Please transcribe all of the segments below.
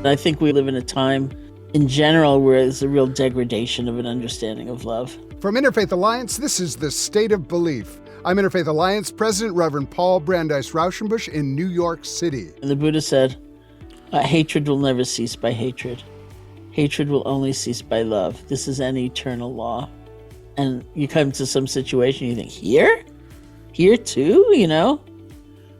I think we live in a time in general where there's a real degradation of an understanding of love. From Interfaith Alliance, this is The State of Belief. I'm Interfaith Alliance President Reverend Paul Brandeis Raushenbush in New York City. And the Buddha said, hatred will never cease by hatred. Hatred will only cease by love. This is an eternal law. And you come to some situation, you think, here? Here too,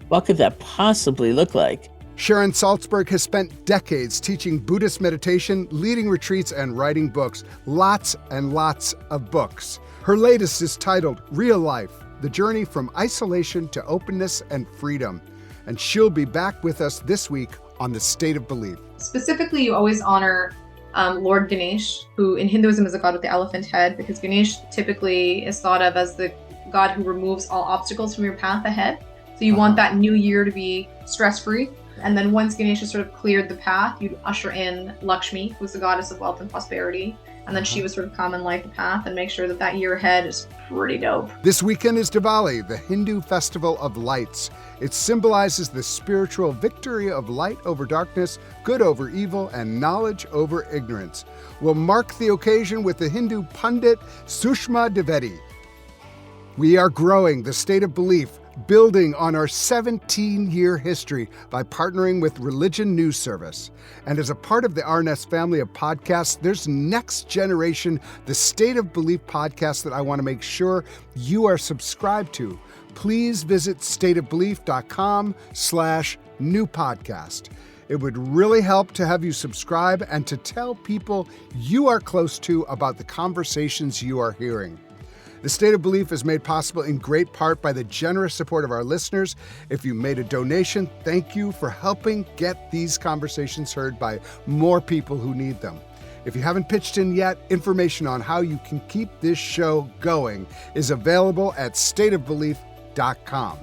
What could that possibly look like? Sharon Salzberg has spent decades teaching Buddhist meditation, leading retreats, and writing books. Lots and lots of books. Her latest is titled Real Life, The Journey from Isolation to Openness and Freedom. And she'll be back with us this week on The State of Belief. Specifically, you always honor Lord Ganesh, who in Hinduism is a god with the elephant head, because Ganesh typically is thought of as the god who removes all obstacles from your path ahead. So you want that new year to be stress-free. And then once Ganesha sort of cleared the path, you'd usher in Lakshmi, who's the goddess of wealth and prosperity. And then she would sort of come and light the path and make sure that that year ahead is pretty dope. This weekend is Diwali, the Hindu festival of lights. It symbolizes the spiritual victory of light over darkness, good over evil, and knowledge over ignorance. We'll mark the occasion with the Hindu pundit Sushma Dwivedi. We are growing the State of Belief, building on our 17-year history by partnering with Religion News Service. And as a part of the RNS family of podcasts, there's Next Generation, the State of Belief podcast that I want to make sure you are subscribed to. Please visit stateofbelief.com/new podcast. It would really help to have you subscribe and to tell people you are close to about the conversations you are hearing. The State of Belief is made possible in great part by the generous support of our listeners. If you made a donation, thank you for helping get these conversations heard by more people who need them. If you haven't pitched in yet, information on how you can keep this show going is available at stateofbelief.com.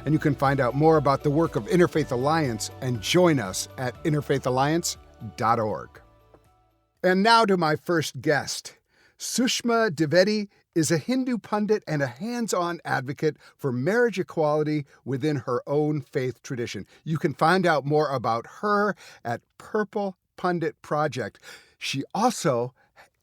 And you can find out more about the work of Interfaith Alliance and join us at interfaithalliance.org. And now to my first guest. Sushma Dwivedi is a Hindu pundit and a hands-on advocate for marriage equality within her own faith tradition. You can find out more about her at Purple Pundit Project. She also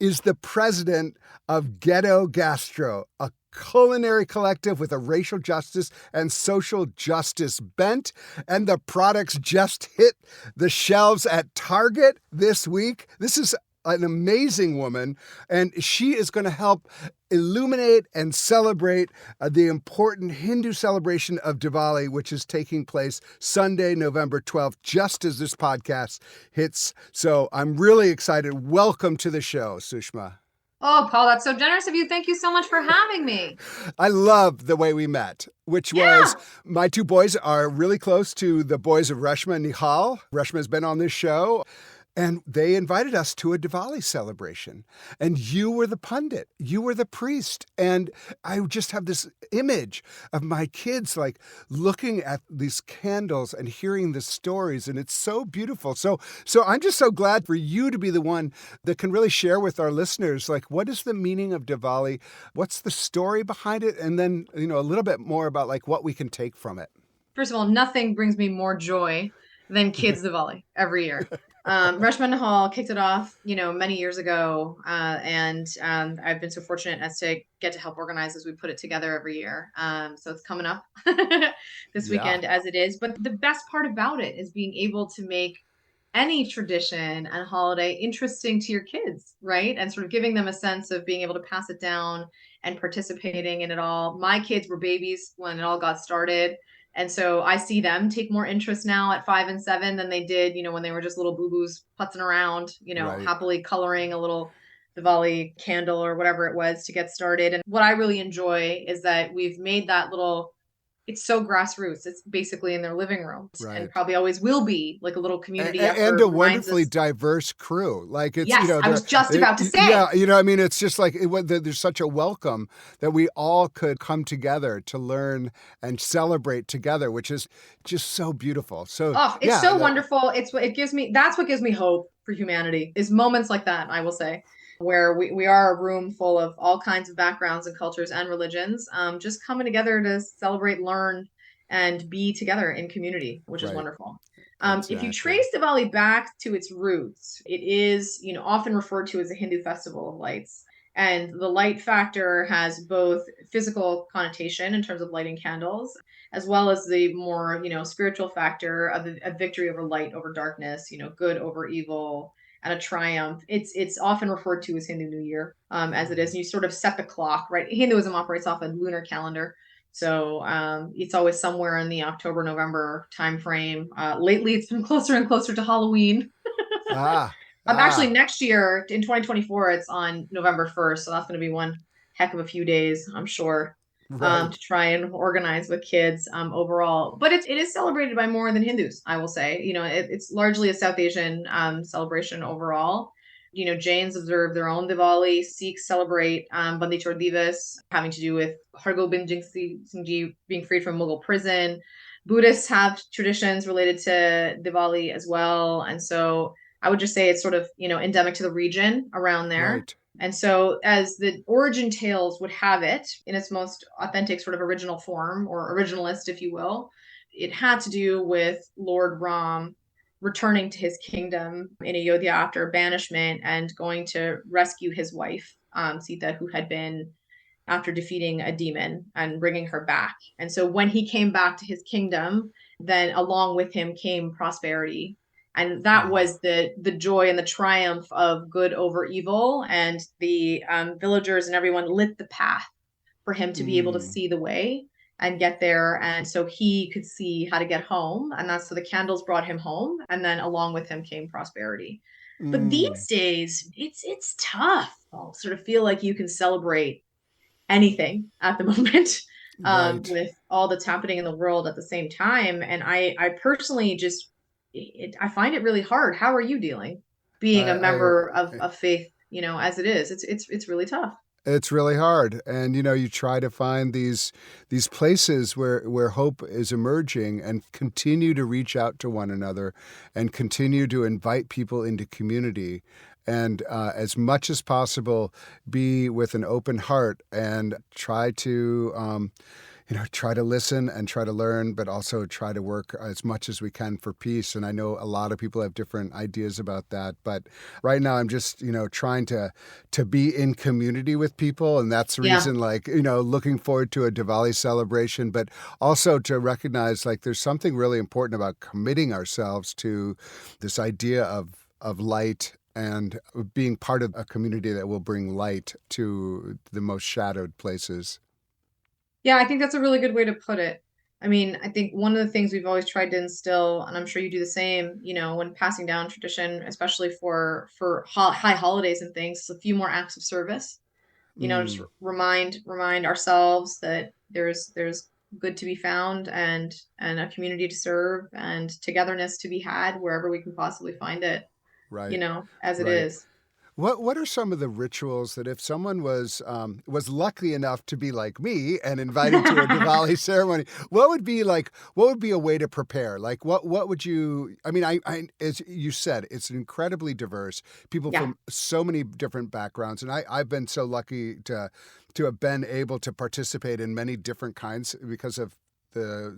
is the president of Ghetto Gastro, a culinary collective with a racial justice and social justice bent. And the products just hit the shelves at Target this week. This is an amazing woman, and she is going to help illuminate and celebrate the important Hindu celebration of Diwali, which is taking place Sunday, November 12th, just as this podcast hits. So I'm really excited. Welcome to the show, Sushma. Oh, Paul, that's so generous of you. Thank you so much for having me. I love the way we met, which was my two boys are really close to the boys of Reshma and Nihal. Reshma has been on this show. And they invited us to a Diwali celebration. And you were the pundit. You were the priest. And I just have this image of my kids like looking at these candles and hearing the stories. And it's so beautiful. So I'm just so glad for you to be the one that can really share with our listeners, like, what is the meaning of Diwali? What's the story behind it? And then, a little bit more about like what we can take from it. First of all, nothing brings me more joy than Kids Diwali every year. Reshma Nihal kicked it off, many years ago. And I've been so fortunate as to get to help organize as we put it together every year. So it's coming up this weekend as it is. But the best part about it is being able to make any tradition and holiday interesting to your kids, right? And sort of giving them a sense of being able to pass it down and participating in it all. My kids were babies when it all got started. And so I see them take more interest now at 5 and 7 than they did, when they were just little boo-boos putzing around, Right. happily coloring a little Diwali candle or whatever it was to get started. And what I really enjoy is that we've made that little, it's so grassroots. It's basically in their living room, Right. and probably always will be, like a little community and effort. a wonderfully diverse crew. Like it's, Yes, I was just about to say. Yeah, it's just like there's such a welcome that we all could come together to learn and celebrate together, which is just so beautiful. So it's so wonderful. That's what gives me hope for humanity, is moments like that, I will say, where we are a room full of all kinds of backgrounds and cultures and religions, just coming together to celebrate, learn, and be together in community, which is wonderful. If you Exactly. trace Diwali back to its roots, it is, often referred to as a Hindu festival of lights. And the light factor has both physical connotation in terms of lighting candles, as well as the more, spiritual factor of a victory over light over darkness, good over evil, and a triumph. It's often referred to as Hindu New Year, as it is. And you sort of set the clock, right? Hinduism operates off a lunar calendar. So it's always somewhere in the October, November timeframe. Lately, it's been closer and closer to Halloween. Ah, Actually, ah, next year in 2024, it's on November 1st. So that's going to be one heck of a few days, I'm sure, to right. try and organize with kids overall. But it is celebrated by more than Hindus, I will say. It's largely a South Asian celebration overall. Jains observe their own Diwali. Sikhs celebrate Bandi Chhor Divas, having to do with Hargobind Singh Ji being freed from Mughal prison. Buddhists have traditions related to Diwali as well. And so I would just say it's sort of, endemic to the region around there. Right. And so, as the origin tales would have it, in its most authentic sort of original form, or originalist, if you will, it had to do with Lord Ram returning to his kingdom in Ayodhya after banishment and going to rescue his wife, Sita, who had been after defeating a demon and bringing her back. And so when he came back to his kingdom, then along with him came prosperity. And that Mm, was the joy and the triumph of good over evil. And the villagers and everyone lit the path for him to be able to mm, see the way and get there. And so he could see how to get home. And that's so the candles brought him home. And then along with him came prosperity. But mm. these days, it's tough. I'll sort of feel like you can celebrate anything at the moment, Right. with all that's happening in the world at the same time. And I personally just, I find it really hard. How are you dealing being a member I of faith, as it is? It's really tough. It's really hard, and you try to find these places where hope is emerging, and continue to reach out to one another, and continue to invite people into community, and as much as possible, be with an open heart, and try to try to listen and try to learn, but also try to work as much as we can for peace. And I know a lot of people have different ideas about that, but right now I'm just, trying to be in community with people. And that's the Yeah. reason, like, looking forward to a Diwali celebration, but also to recognize, like, there's something really important about committing ourselves to this idea of light, and being part of a community that will bring light to the most shadowed places. Yeah, I think that's a really good way to put it. I mean, I think one of the things we've always tried to instill, and I'm sure you do the same, when passing down tradition, especially for high holidays and things, is a few more acts of service. Just Mm, remind ourselves that there's good to be found, and a community to serve, and togetherness to be had wherever we can possibly find it, right. as it Right. is. What are some of the rituals that, if someone was lucky enough to be like me and invited to a Diwali ceremony, what would be a way to prepare? Like, what would you? I mean, I as you said, it's incredibly diverse. People Yeah. from so many different backgrounds, and I've been so lucky to have been able to participate in many different kinds because of the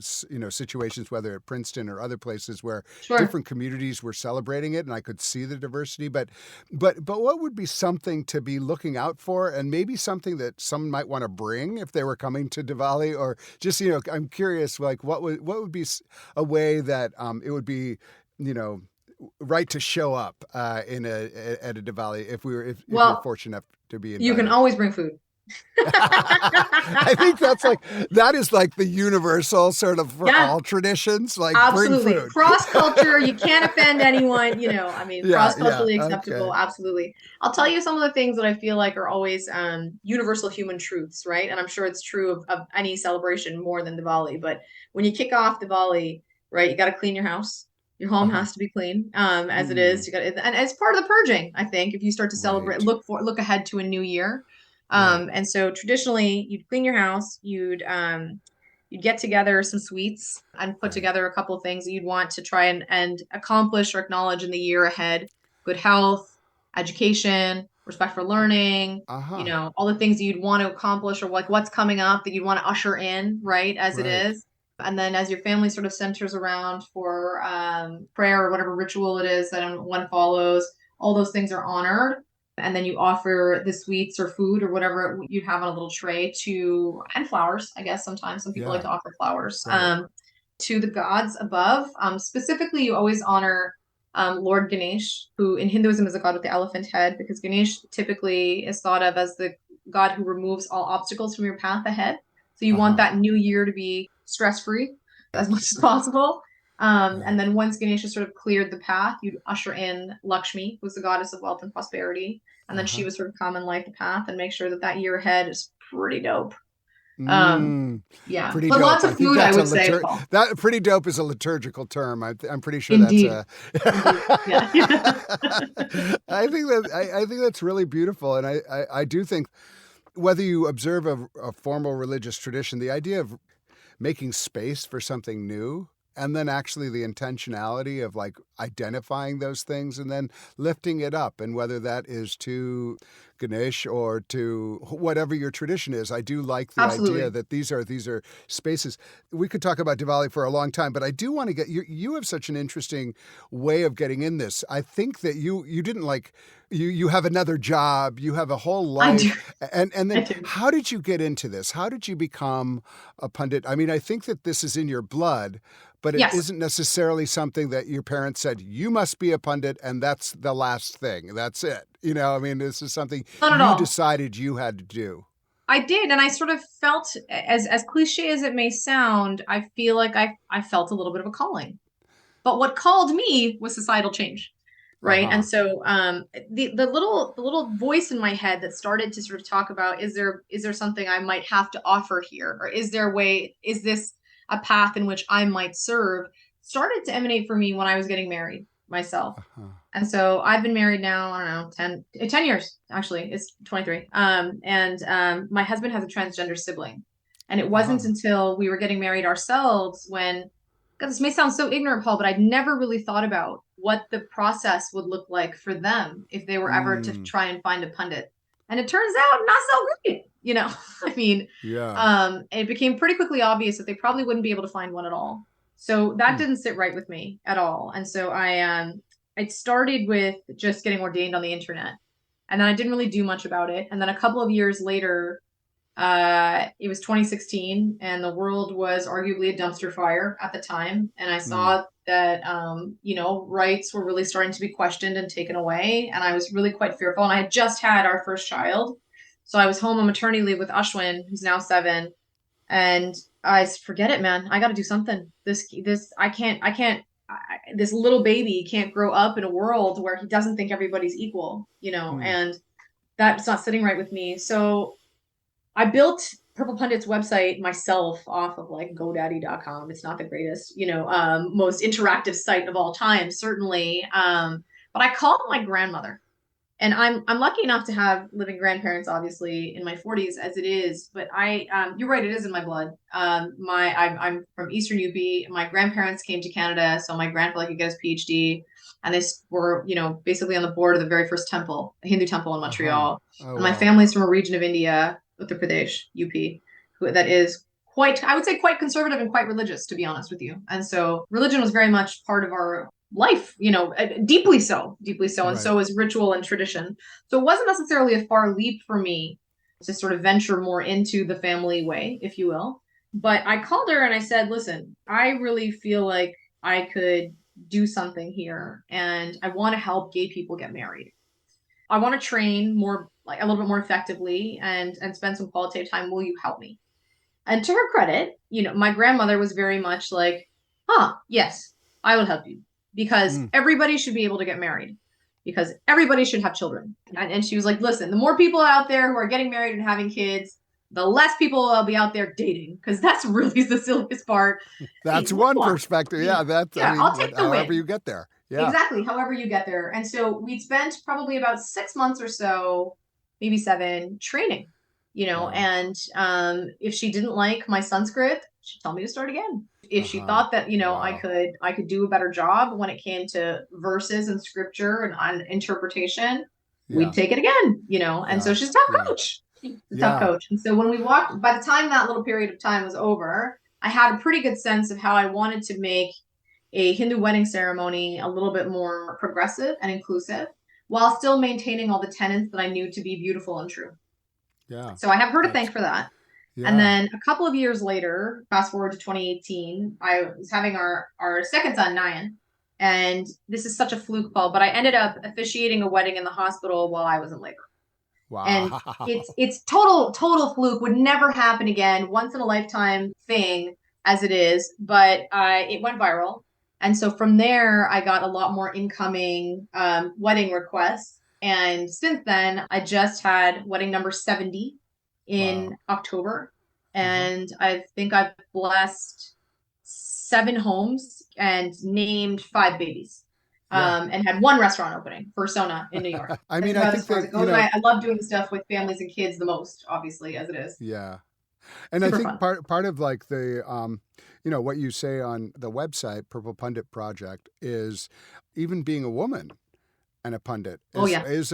situations, whether at Princeton or other places where Sure. different communities were celebrating it, and I could see the diversity. But what would be something to be looking out for, and maybe something that someone might want to bring if they were coming to Diwali, or just I'm curious, like, what would be a way that it would be you know right to show up at a Diwali if you're Well, fortunate enough to be you can invited. always bring food. I think that is like the universal sort of for Yeah. all traditions, like, bring Absolutely. food. Cross culture, you can't offend anyone, I mean, Yeah, cross yeah, culturally okay. acceptable. Absolutely. I'll tell you some of the things that I feel like are always universal human truths, right? And I'm sure it's true of any celebration more than Diwali. But when you kick off Diwali, right, you got to clean your house. Your home Uh-huh. has to be clean, as it Mm, is. You got, and it's part of the purging. I think if you start to celebrate, right, look ahead to a new year. right, And so traditionally, you'd clean your house, you'd get together some sweets and put right. together a couple of things that you'd want to try and accomplish or acknowledge in the year ahead. Good health, education, respect for learning, Uh-huh. all the things that you'd want to accomplish, or like what's coming up that you'd want to usher in, right, as it Right. is. And then as your family sort of centers around for prayer or whatever ritual it is that one follows, all those things are honored. And then you offer the sweets or food or whatever you'd have on a little tray and flowers, I guess sometimes some people like to offer flowers to the gods above. Specifically, you always honor Lord Ganesh, who in Hinduism is a god with the elephant head, because Ganesh typically is thought of as the god who removes all obstacles from your path ahead. So you want that new year to be stress-free as much as possible. And then once Ganesha sort of cleared the path, you'd usher in Lakshmi, who's the goddess of wealth and prosperity. And then she would sort of come and light the path and make sure that year ahead is pretty dope. Yeah, pretty but dope. lots of food, I would say. That pretty dope is a liturgical term. I'm pretty sure Indeed. that's Yeah. I think that's really beautiful, and I do think whether you observe a formal religious tradition, the idea of making space for something new, and then actually the intentionality of like identifying those things and then lifting it up, and whether that is to Ganesh or to whatever your tradition is. I do like the idea that these are spaces. We could talk about Diwali for a long time, but I do want to get you have such an interesting way of getting in this. I think that you didn't like you have another job, you have a whole life. And then how did you get into this? How did you become a pundit? I mean, I think that this is in your blood, but it isn't necessarily something that your parents said, you must be a pundit and that's the last thing. That's it. You know, I mean, this is something you decided you had to do. I did. And I sort of felt, as cliche as it may sound, I feel like I felt a little bit of a calling. But what called me was societal change. Right. And so the little voice in my head that started to sort of talk about, is there something I might have to offer here? Or is this a path in which I might serve, started to emanate for me when I was getting married myself. And so I've been married now, I don't know, 10 years, actually. It's 23. And my husband has a transgender sibling. And it wasn't until we were getting married ourselves when, God, this may sound so ignorant, Paul, but I'd never really thought about what the process would look like for them if they were ever to try and find a pundit. And it turns out not so great, you know. I mean, it became pretty quickly obvious that they probably wouldn't be able to find one at all. So that didn't sit right with me at all. And so I started with just getting ordained on the internet. And then I didn't really do much about it. And then a couple of years later, it was 2016 and the world was arguably a dumpster fire at the time. And I saw that, rights were really starting to be questioned and taken away. And I was really quite fearful. And I had just had our first child. So I was home on maternity leave with Ashwin, who's now 7. And I forget it, man. I got to do something. This little baby can't grow up in a world where he doesn't think everybody's equal, you know, and that's not sitting right with me. So I Purple Pundit's website myself off of like GoDaddy.com. It's not the greatest, most interactive site of all time, certainly. But I called my grandmother. And I'm lucky enough to have living grandparents, obviously, in my 40s as it is. But you're right, it is in my blood. I'm from Eastern UP. My grandparents came to Canada, so my grandfather could get his PhD, and they were, basically on the board of the very first temple, a Hindu temple in Montreal. And my family's from a region of India, Uttar Pradesh, UP, that is quite conservative and quite religious, to be honest with you. And so religion was very much part of our life, deeply so. And so is ritual and tradition. So it wasn't necessarily a far leap for me to sort of venture more into the family way, if you will. But I called her and I said, listen, I really feel like I could do something here and I want to help gay people get married. I want to train more, like a little bit more effectively and spend some qualitative time. Will you help me? And to her credit, my grandmother was very much like, yes, I will help you. Because everybody should be able to get married, because everybody should have children. And she was like, listen, the more people out there who are getting married and having kids, the less people will be out there dating, because that's really the silliest part. That's one perspective. Yeah, I'll take the however win. You get there. Yeah, exactly. However you get there. And so we'd spent probably about 6 months or so, maybe 7, training, and if she didn't like my Sanskrit, she'd tell me to start again. If she thought that, I could do a better job when it came to verses and scripture and on interpretation, we'd take it again, and so she's a tough coach. She's a tough coach. And so when we walked, by the time that little period of time was over, I had a pretty good sense of how I wanted to make a Hindu wedding ceremony a little bit more progressive and inclusive while still maintaining all the tenets that I knew to be beautiful and true. Yeah. So I have her to That's thank for that. And yeah. then a couple of years later, fast forward to 2018, I was having our second son, Nyan. And this is such a fluke, Paul, but I ended up officiating a wedding in the hospital while I was in labor. And Wow. it's total fluke, would never happen again, once in a lifetime thing as it is, but it went viral. And so from there, I got a lot more incoming wedding requests. And since then, I just had wedding number 70 in Wow. October. Uh-huh. And I think I've blessed 7 homes and named 5 babies. Yeah. And had 1 restaurant opening for Sona in New York. I That's mean, I about as think far as that, it goes. And I love doing stuff with families and kids the most, obviously, as it is. yeah. And I Super think fun. part of like the what you say on the website Purple Pundit Project is even being a woman and a pundit Oh, yeah. is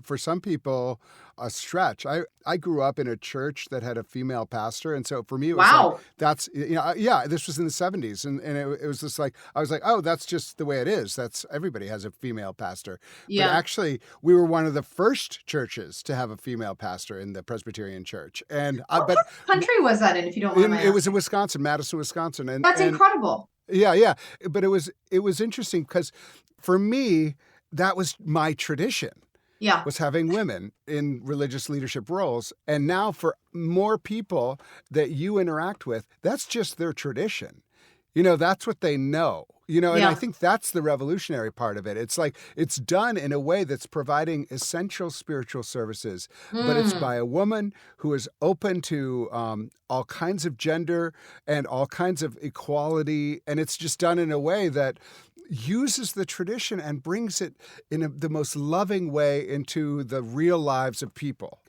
for some people a stretch. I grew up in a church that had a female pastor, and so for me it was like Wow. that's yeah, this was in the 70s, and it was just like I was like, oh, that's just the way it is. That's everybody has a female pastor. But Yeah. actually we were one of the first churches to have a female pastor in the Presbyterian Church. And What but country was that in, if you don't mind my it was in asking? Wisconsin, Madison, Wisconsin, That's and incredible. yeah. But it was interesting because for me, that was my tradition Yeah. was having women in religious leadership roles. And now for more people that you interact with, that's just their tradition. That's what they know. And I Yeah. think that's the revolutionary part of it. It's like it's done in a way that's providing essential spiritual services, but it's Mm. by a woman who is open to all kinds of gender and all kinds of equality. And it's just done in a way that uses the tradition and brings it in the most loving way into the real lives of people.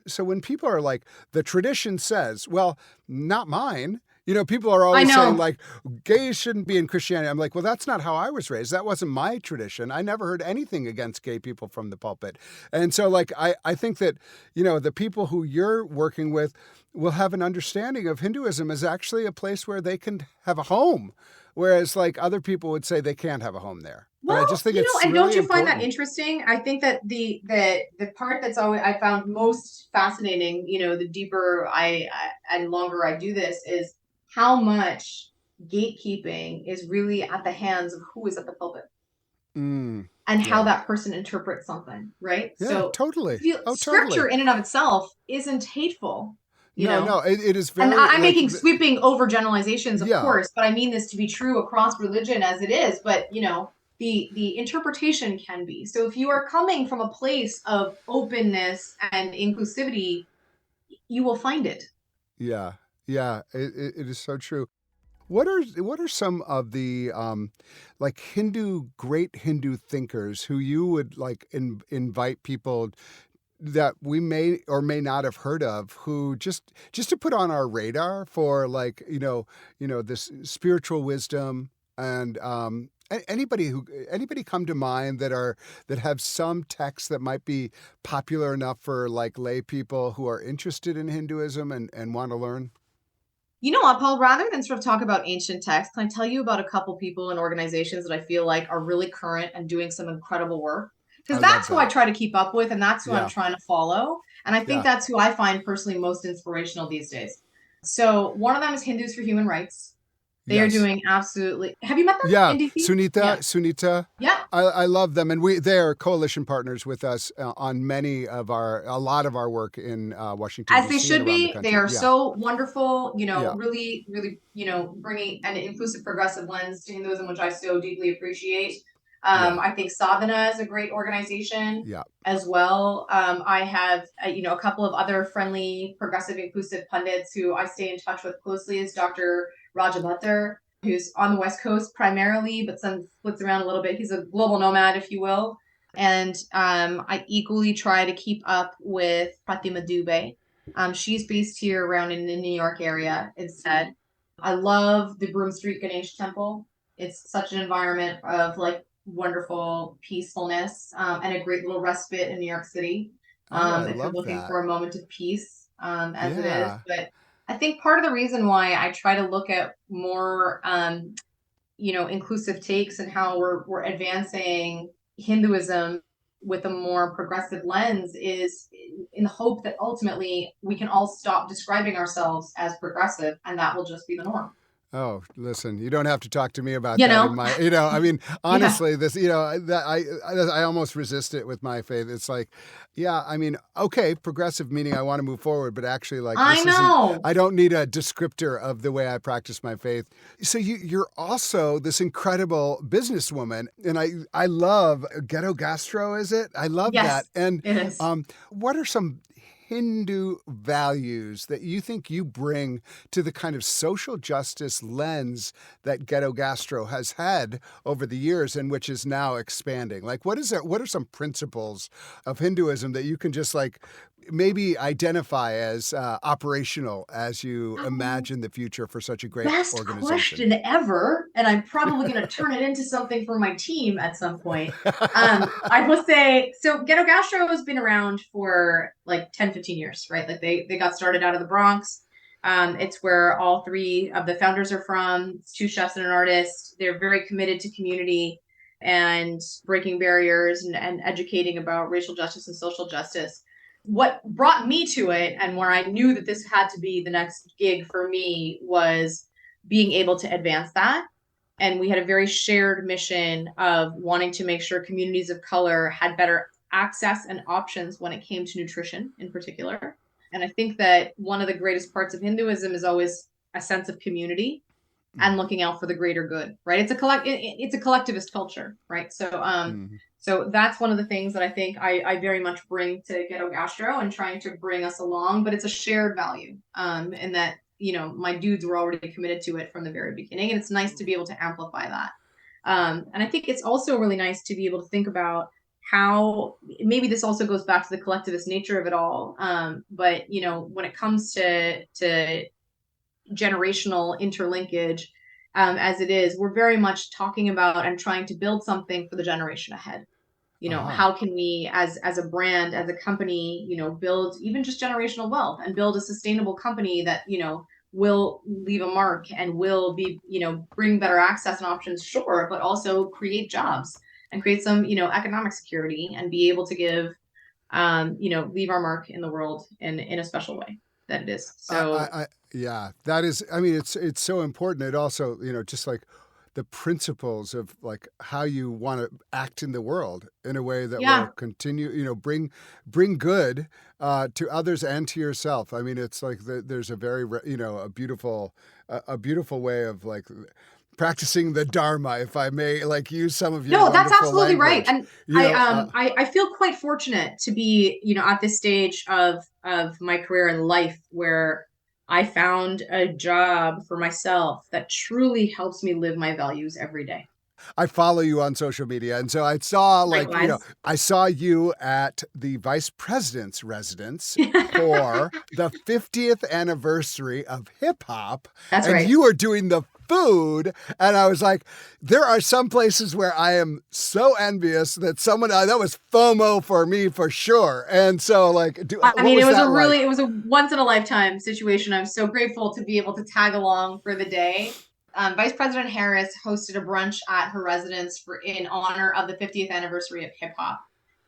So when people are like, the tradition says, well, not mine. People are I always saying know. like, gays shouldn't be in Christianity. I'm like, well, that's not how I was raised. That wasn't my tradition. I never heard anything against gay people from the pulpit. And so like, I think that, the people who you're working with will have an understanding of Hinduism as actually a place where they can have a home. Whereas like other people would say they can't have a home there. And I Well, just think it's and don't really you find that important. interesting? I think that the part that's always I found most fascinating, the deeper and longer I do this, is how much gatekeeping is really at the hands of who is at the pulpit Mm, and how yeah. that person interprets something, right? Yeah, So totally. Oh, scripture totally. in and of itself isn't hateful, No, it is and very I'm like, making sweeping overgeneralizations, of yeah. course, but I mean this to be true across religion as it is. But the interpretation can be. So if you are coming from a place of openness and inclusivity, you will find it. Yeah, yeah, it is so true. What are some of the like great Hindu thinkers who you would like invite people that we may or may not have heard of, who just to put on our radar for like this spiritual wisdom and anybody come to mind that have some texts that might be popular enough for like lay people who are interested in Hinduism and want to learn? You know what, Paul? Rather than sort of talk about ancient texts, can I tell you about a couple people and organizations that I feel like are really current and doing some incredible work? I Because love that's who I that. try to keep up with, and that's who I'm Yeah, trying to follow. And I think yeah. that's who I find personally most inspirational these days. So one of them is Hindus for Human Rights. They are Yes. doing absolutely. Have you met them Yeah, in DC? Yeah. Sunita, Yeah. I love them, and they are coalition partners with us on a lot of our work in Washington As they D.C. and should around the be. They country. are Yeah, so wonderful, yeah, really, really, bringing an inclusive, progressive lens to Hinduism, which I so deeply appreciate. yeah, I think Sadhana is a great organization yeah. as well. I have, a couple of other friendly, progressive, inclusive pundits who I stay in touch with closely is Dr. Rajabatar, who's on the West Coast primarily, but some splits around a little bit. He's a global nomad, if you will. And I equally try to keep up with Pratima Dubey. She's based here around in the New York area instead. I love the Broome Street Ganesh Temple. It's such an environment of like wonderful peacefulness and a great little respite in New York City. Oh, I If you're love looking that. for a moment of peace, as it is. Yeah. But I think part of the reason why I try to look at more, inclusive takes and how we're advancing Hinduism with a more progressive lens is in the hope that ultimately we can all stop describing ourselves as progressive, and that will just be the norm. Oh, listen, you don't have to talk to me about You that know? in my, I mean, Yeah. honestly, this, that I almost resist it with my faith. It's like, yeah, I mean, okay, progressive meaning I want to move forward, but actually like I know. I don't need a descriptor of the way I practice my faith. So you're also this incredible businesswoman, and I love Ghetto Gastro, is it? I love that. Yes, And it is. what are some Hindu values that you think you bring to the kind of social justice lens that Ghetto Gastro has had over the years and which is now expanding? Like, what are some principles of Hinduism that you can just like maybe identify as operational as you imagine the future for such a great Best organization? question ever, and I'm probably going to turn it into something for my team at some point. I will say, so Ghetto Gastro has been around for like 10, 15 years, right? Like they got started out of the Bronx. It's where all three of the founders are from. It's two chefs and an artist. They're very committed to community and breaking barriers and educating about racial justice and social justice. What brought me to it and where I knew that this had to be the next gig for me was being able to advance that. And we had a very shared mission of wanting to make sure communities of color had better access and options when it came to nutrition in particular. And I think that one of the greatest parts of Hinduism is always a sense of community and looking out for the greater good, right? It's a collectivist culture, right? So that's one of the things that I think I very much bring to Ghetto Gastro and trying to bring us along, but it's a shared value. And that, my dudes were already committed to it from the very beginning. And it's nice to be able to amplify that. And I think it's also really nice to be able to think about how maybe this also goes back to the collectivist nature of it all. But when it comes to generational interlinkage, as it is, we're very much talking about and trying to build something for the generation ahead. How can we as a brand, as a company, build even just generational wealth and build a sustainable company that, will leave a mark and will be, bring better access and options, sure, but also create jobs and create some, economic security and be able to give, leave our mark in the world in a special way that it is. So yeah, that is, I mean, it's so important. It also, just like the principles of like how you want to act in the world in a way that will continue, bring good to others and to yourself. I mean, it's like there's a very, a beautiful way of like practicing the Dharma, if I may, like use some of your that's absolutely language. right. And I feel quite fortunate to be, at this stage of my career and life where I found a job for myself that truly helps me live my values every day. I follow you on social media. And so I saw I saw you at the vice president's residence for the 50th anniversary of hip hop. That's and right. You were doing the food. And I was like, there are some places where I am so envious that that was FOMO for me for sure. And so like, it was a once in a lifetime situation. I'm so grateful to be able to tag along for the day. Vice President Harris hosted a brunch at her residence in honor of the 50th anniversary of hip hop,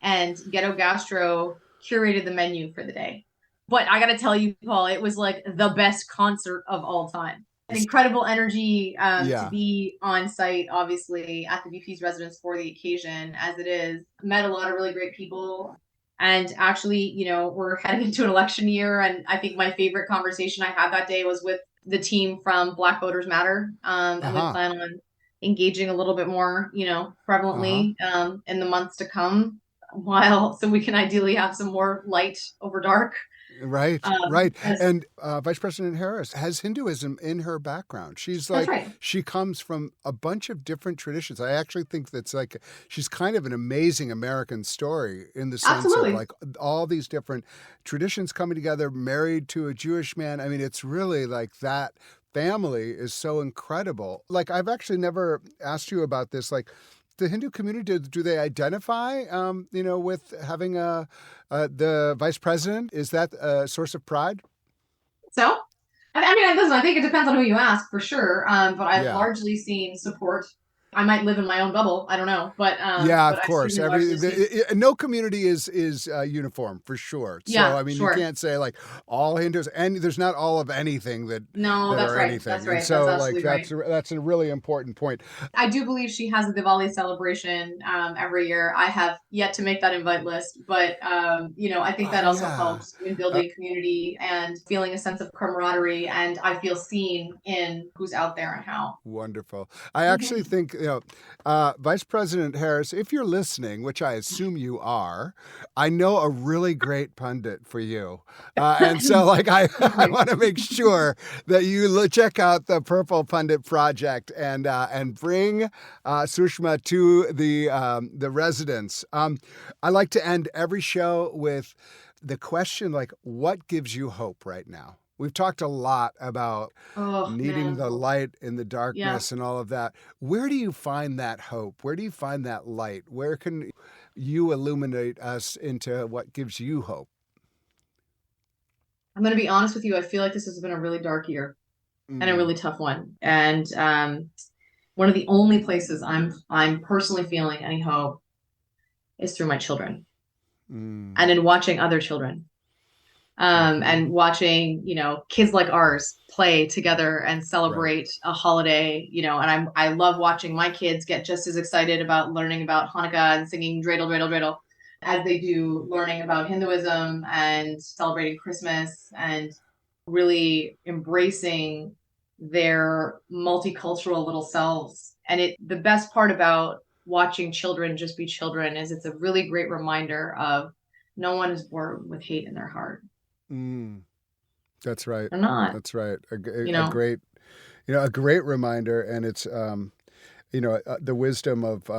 and Ghetto Gastro curated the menu for the day. But I got to tell you, Paul, it was like the best concert of all time. An incredible energy to be on site, obviously, at the VP's residence for the occasion, as it is. Met a lot of really great people. And actually, we're heading into an election year. And I think my favorite conversation I had that day was with the team from Black Voters Matter. And we plan on engaging a little bit more, prevalently in the months to come, so we can ideally have some more light over dark. Right, right. And Vice President Harris has Hinduism in her background. She's like, she comes from a bunch of different traditions. I actually think that's like, she's kind of an amazing American story in the sense of like all these different traditions coming together, married to a Jewish man. I mean, it's really like that family is so incredible. Like, I've actually never asked you about this, like, the Hindu community, do they identify, with having the vice president? Is that a source of pride? So, I mean, listen, I think it depends on who you ask for sure. But I've Yeah. largely seen support. I might live in my own bubble. I don't know, but Yeah, but of I've course. certainly largely seen. No community is uniform for sure. So Yeah, I mean, you sure. can't say like all Hindus, and there's not all of anything that No, that that's are right. anything. That's And right. so That's like absolutely right. that's a really important point. I do believe she has a Diwali celebration every year. I have yet to make that invite list, but I think that Oh also yeah. helps in building community and feeling a sense of camaraderie. And I feel seen in who's out there and how. Wonderful. I actually think, Vice President Harris, if you're listening, which I assume you are, I know a really great pundit for you. And so like, I want to make sure that you check out the Purple Pundit Project and bring Sushma to the residence. I like to end every show with the question, like, what gives you hope right now? We've talked a lot about needing the light in the darkness and all of that. Where do you find that hope? Where do you find that light? Where can you illuminate us into what gives you hope? I'm going to be honest with you. I feel like this has been a really dark year and a really tough one. And one of the only places I'm personally feeling any hope is through my children and in watching other children. And watching, kids like ours play together and celebrate a holiday, and I love watching my kids get just as excited about learning about Hanukkah and singing dreidel, dreidel, dreidel as they do learning about Hinduism and celebrating Christmas and really embracing their multicultural little selves. And the best part about watching children just be children is it's a really great reminder of no one is born with hate in their heart. That's right. They're not. That's right. A great reminder, and it's the wisdom of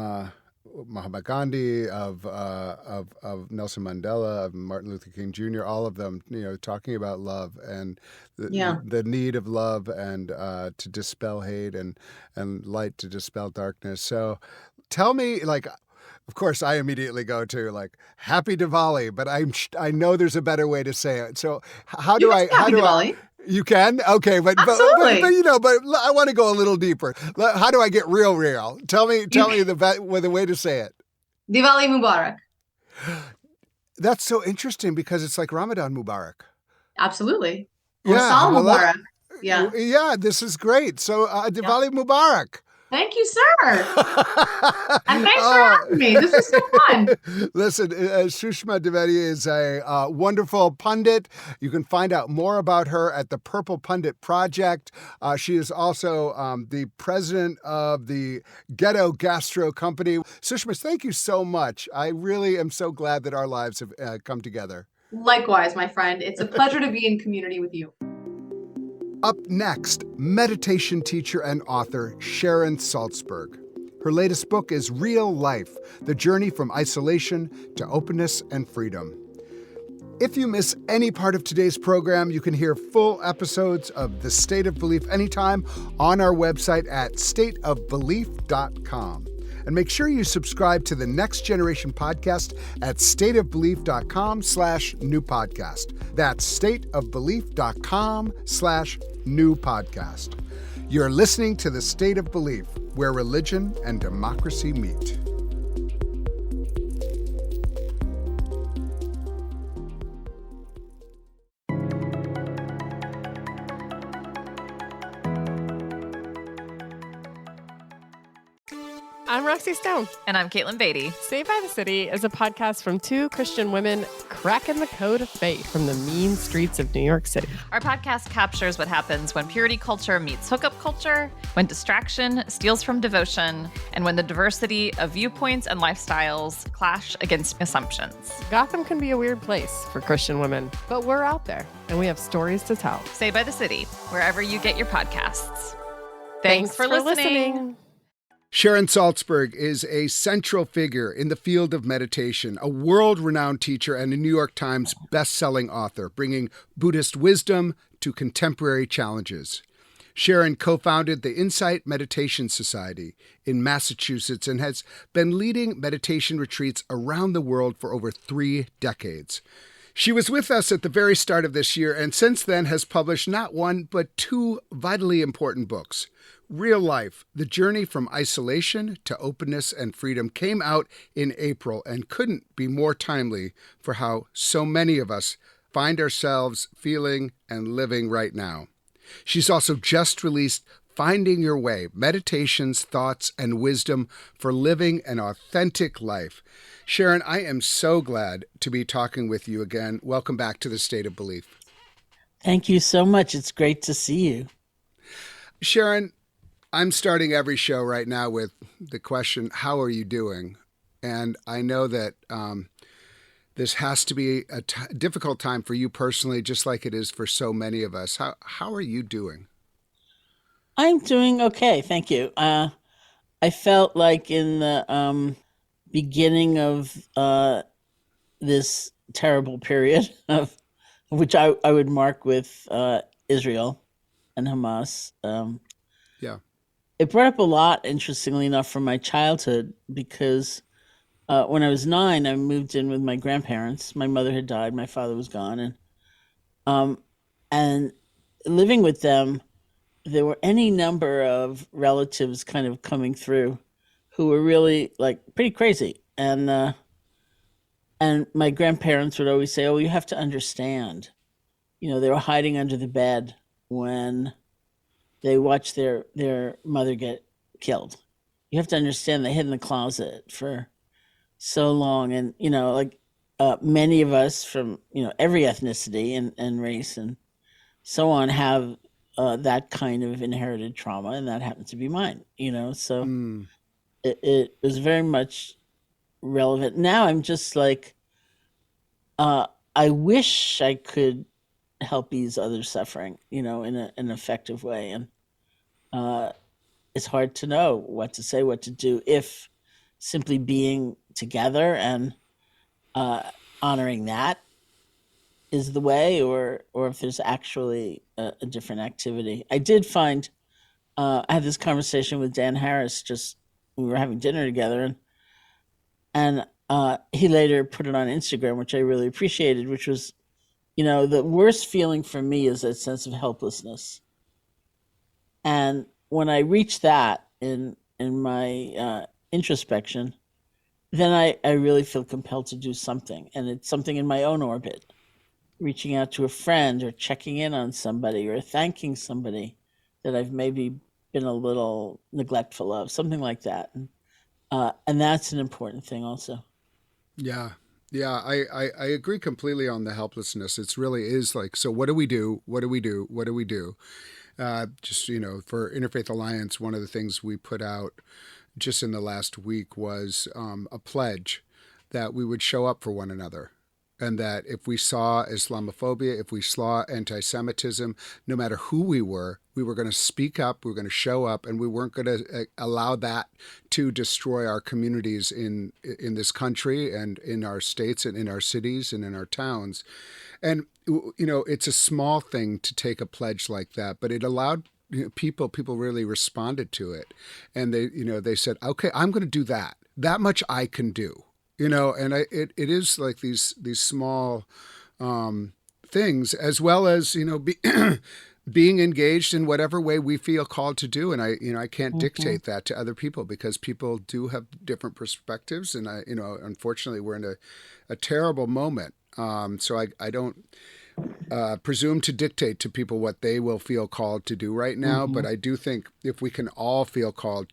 Mahatma Gandhi, of Nelson Mandela, of Martin Luther King Jr. All of them, talking about love and the need of love and to dispel hate and light to dispel darkness. So, tell me, like. Of course, I immediately go to like Happy Diwali, but I know there's a better way to say it. So how do I? You can? Okay, but I want to go a little deeper. How do I get real? Tell me the way to say it. Diwali Mubarak. That's so interesting because it's like Ramadan Mubarak. Absolutely. Or Sal Mubarak. Yeah, this is great. So Diwali Mubarak. Thank you, sir. And thanks for having me. This is so fun. Listen, Sushma Dwivedi is a wonderful pundit. You can find out more about her at the Purple Pundit Project. She is also the president of the Ghetto Gastro Company. Sushma, thank you so much. I really am so glad that our lives have come together. Likewise, my friend. It's a pleasure to be in community with you. Up next, meditation teacher and author Sharon Salzberg. Her latest book is Real Life, The Journey from Isolation to Openness and Freedom. If you miss any part of today's program, you can hear full episodes of The State of Belief anytime on our website at stateofbelief.com. And make sure you subscribe to the Next Generation podcast at stateofbelief.com/new podcast. That's stateofbelief.com/new podcast. You're listening to The State of Belief, where religion and democracy meet. I'm Roxy Stone. And I'm Caitlin Beatty. Saved by the City is a podcast from two Christian women cracking the code of faith from the mean streets of New York City. Our podcast captures what happens when purity culture meets hookup culture, when distraction steals from devotion, and when the diversity of viewpoints and lifestyles clash against assumptions. Gotham can be a weird place for Christian women, but we're out there, and we have stories to tell. Saved by the City, wherever you get your podcasts. Thanks for listening. Sharon Salzberg is a central figure in the field of meditation, a world-renowned teacher and a New York Times best-selling author, bringing Buddhist wisdom to contemporary challenges. Sharon co-founded the Insight Meditation Society in Massachusetts and has been leading meditation retreats around the world for over 3 decades. She was with us at the very start of this year and since then has published not one, but two vitally important books. Real Life, The Journey from Isolation to Openness and Freedom came out in April and couldn't be more timely for how so many of us find ourselves feeling and living right now. She's also just released Finding Your Way, Meditations, Thoughts, and Wisdom for Living an Authentic Life. Sharon, I am so glad to be talking with you again. Welcome back to the State of Belief. Thank you so much. It's great to see you. Sharon, I'm starting every show right now with the question, how are you doing? And I know that this has to be a difficult time for you personally, just like it is for so many of us. How are you doing? I'm doing okay. Thank you. I felt like in the beginning of this terrible period of which I would mark with Israel and Hamas. Yeah. It brought up a lot, interestingly enough, from my childhood because when I was 9, I moved in with my grandparents. My mother had died, my father was gone, and living with them, there were any number of relatives kind of coming through who were really like pretty crazy. And my grandparents would always say, "Oh, you have to understand." They were hiding under the bed when they watched their mother get killed. You have to understand they hid in the closet for so long. And, many of us from, every ethnicity and race and so on have that kind of inherited trauma, and that happened to be mine, so it was very much relevant. Now I'm just like, I wish I could help ease others' suffering, in an effective way. And it's hard to know what to say, what to do, if simply being together and honoring that is the way, or if there's actually a different activity. I did find, I had this conversation with Dan Harris, we were having dinner together, and he later put it on Instagram, which I really appreciated, which was, the worst feeling for me is that sense of helplessness. And when I reach that in my introspection, then I really feel compelled to do something. And it's something in my own orbit, reaching out to a friend or checking in on somebody or thanking somebody that I've maybe been a little neglectful of, something like that. And that's an important thing also. Yeah. Yeah, I agree completely on the helplessness. It really is like, so what do we do? What do we do? What do we do? For Interfaith Alliance, one of the things we put out just in the last week was a pledge that we would show up for one another. And that if we saw Islamophobia, if we saw anti-Semitism, no matter who we were going to speak up, we were going to show up, and we weren't going to allow that to destroy our communities in this country and in our states and in our cities and in our towns. And, it's a small thing to take a pledge like that, but it allowed people really responded to it. And they said, okay, I'm going to do that. That much I can do. And it is like these small things, as well as, being engaged in whatever way we feel called to do. And I can't dictate that to other people, because people do have different perspectives. And unfortunately, we're in a terrible moment. So I don't presume to dictate to people what they will feel called to do right now. But I do think if we can all feel called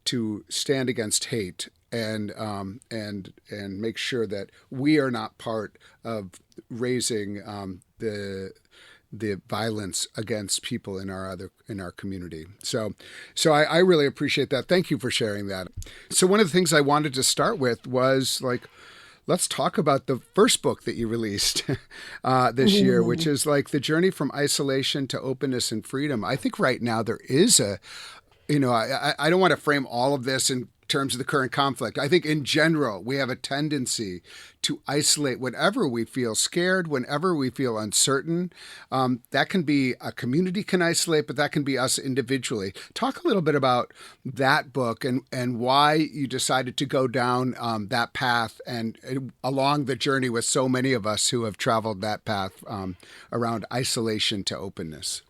to stand against hate, and make sure that we are not part of raising the violence against people in our community. So I really appreciate that. Thank you for sharing that. So one of the things I wanted to start with was like, let's talk about the first book that you released this year, which is like The Journey from Isolation to Openness and Freedom. I think right now there is I don't want to frame all of this in terms of the current conflict. I think in general, we have a tendency to isolate whenever we feel scared, whenever we feel uncertain. That can be a community can isolate, but that can be us individually. Talk a little bit about that book and why you decided to go down that path and along the journey with so many of us who have traveled that path around isolation to openness.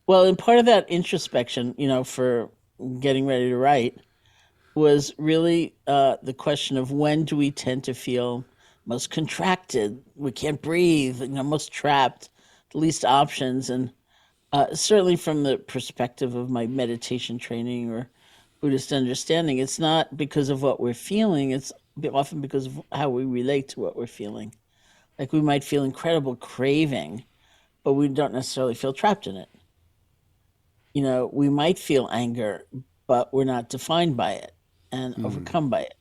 Well, and part of that introspection, for getting ready to write was really the question of when do we tend to feel most contracted, we can't breathe, most trapped, the least options. And certainly from the perspective of my meditation training or Buddhist understanding, it's not because of what we're feeling, it's often because of how we relate to what we're feeling. Like we might feel incredible craving, but we don't necessarily feel trapped in it. We might feel anger, but we're not defined by it and overcome by it.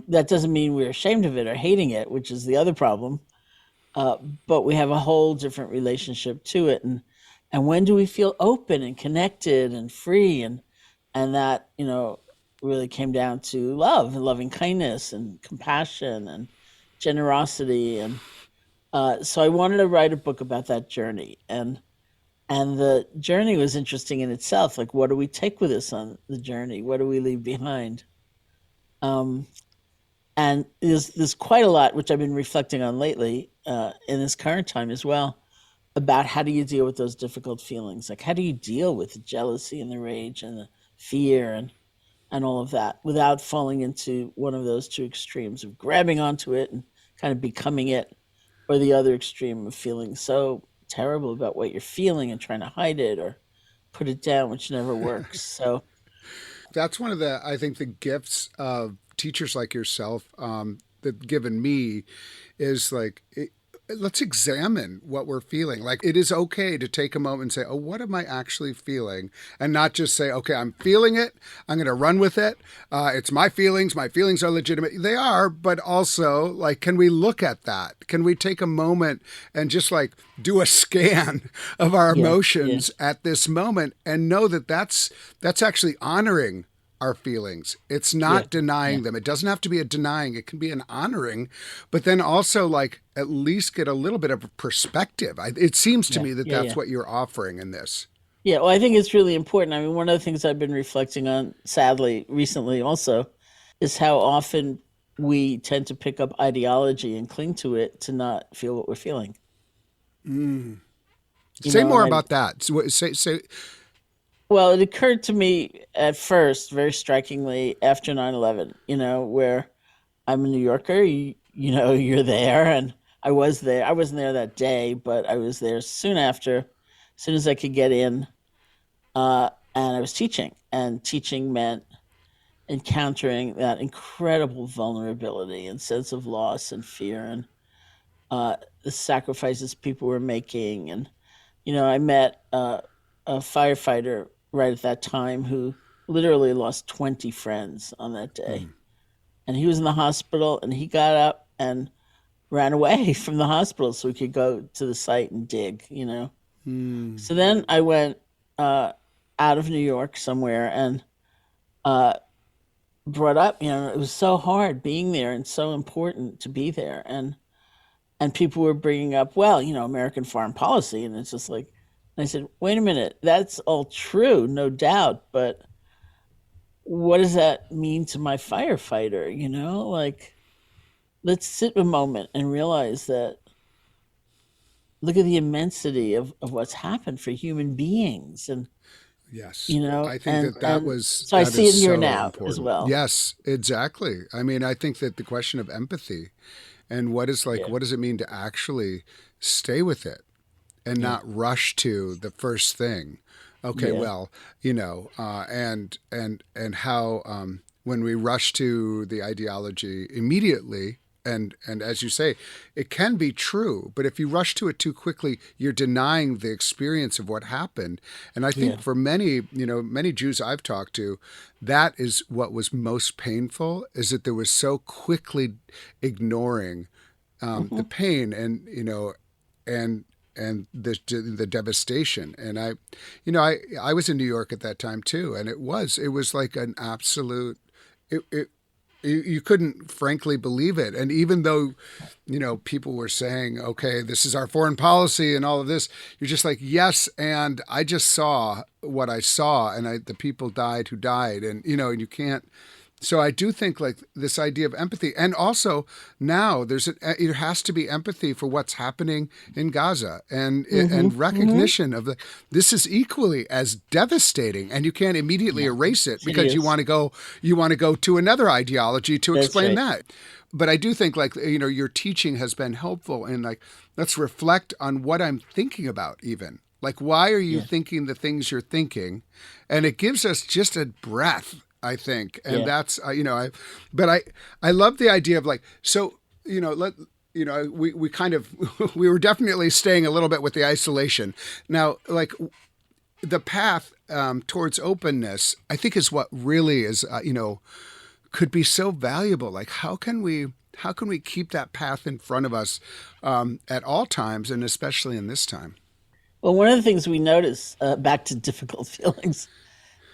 That doesn't mean we're ashamed of it or hating it, which is the other problem. But we have a whole different relationship to it. And when do we feel open and connected and free? And that, really came down to love and loving kindness and compassion and generosity. And so I wanted to write a book about that journey. And the journey was interesting in itself. Like, what do we take with us on the journey? What do we leave behind? And there's quite a lot, which I've been reflecting on lately in this current time as well, about how do you deal with those difficult feelings? Like, how do you deal with the jealousy and the rage and the fear and all of that without falling into one of those two extremes of grabbing onto it and kind of becoming it, or the other extreme of feeling so terrible about what you're feeling and trying to hide it or put it down, which never works. So that's one of the, I think, the gifts of teachers like yourself that given me is like, let's examine what we're feeling. Like, it is okay to take a moment and say, oh, what am I actually feeling? And not just say, okay, I'm feeling it, I'm going to run with it. It's my feelings are legitimate. They are, but also, like, can we look at that? Can we take a moment and just like do a scan of our emotions at this moment and know that that's actually honoring our feelings. It's not denying them. It doesn't have to be a denying. It can be an honoring, but then also like at least get a little bit of a perspective. It seems to me that that's what you're offering in this. Yeah, well, I think it's really important. I mean, one of the things I've been reflecting on, sadly, recently also, is how often we tend to pick up ideology and cling to it to not feel what we're feeling. Say more about that. Say. Well, it occurred to me at first, very strikingly, after 9/11, where I'm a New Yorker, you're there, and I was there. I wasn't there that day, but I was there soon after, as soon as I could get in, and I was teaching. And teaching meant encountering that incredible vulnerability and sense of loss and fear and the sacrifices people were making. And, I met a firefighter right at that time who literally lost 20 friends on that day. And he was in the hospital, and he got up and ran away from the hospital so we could go to the site and dig, So then I went out of New York somewhere and brought up, it was so hard being there and so important to be there. And people were bringing up, well, American foreign policy. And it's just like, I said, wait a minute, that's all true, no doubt, but what does that mean to my firefighter? Like, let's sit a moment and realize that, look at the immensity of what's happened for human beings. And, yes, I think and, that was, so I see it here now important as well. Yes, exactly. I mean, I think that the question of empathy and what does it mean to actually stay with it? And not rush to the first thing. Okay, well, and how when we rush to the ideology immediately, and as you say, it can be true, but if you rush to it too quickly, you're denying the experience of what happened. And I think for many Jews I've talked to, that is what was most painful, is that there was so quickly ignoring the pain and the devastation. And I was in New York at that time too, and it was like an absolute. You couldn't frankly believe it. And even though, people were saying, okay, this is our foreign policy and all of this, you're just like, yes. And I just saw what I saw, and the people died who died, and, and you can't. So I do think like this idea of empathy, and also now there has to be empathy for what's happening in Gaza, and recognition of this is equally as devastating, and you can't immediately erase it because you want to go to another ideology to explain that. But I do think like, your teaching has been helpful in like, let's reflect on what I'm thinking about even. Like, why are you thinking the things you're thinking? And it gives us just a breath, I think. And that's, I love the idea of like, so, we kind of, we were definitely staying a little bit with the isolation. Now, like the path towards openness, I think is what really is, could be so valuable. Like, how can we keep that path in front of us at all times, and especially in this time? Well, one of the things we notice, back to difficult feelings,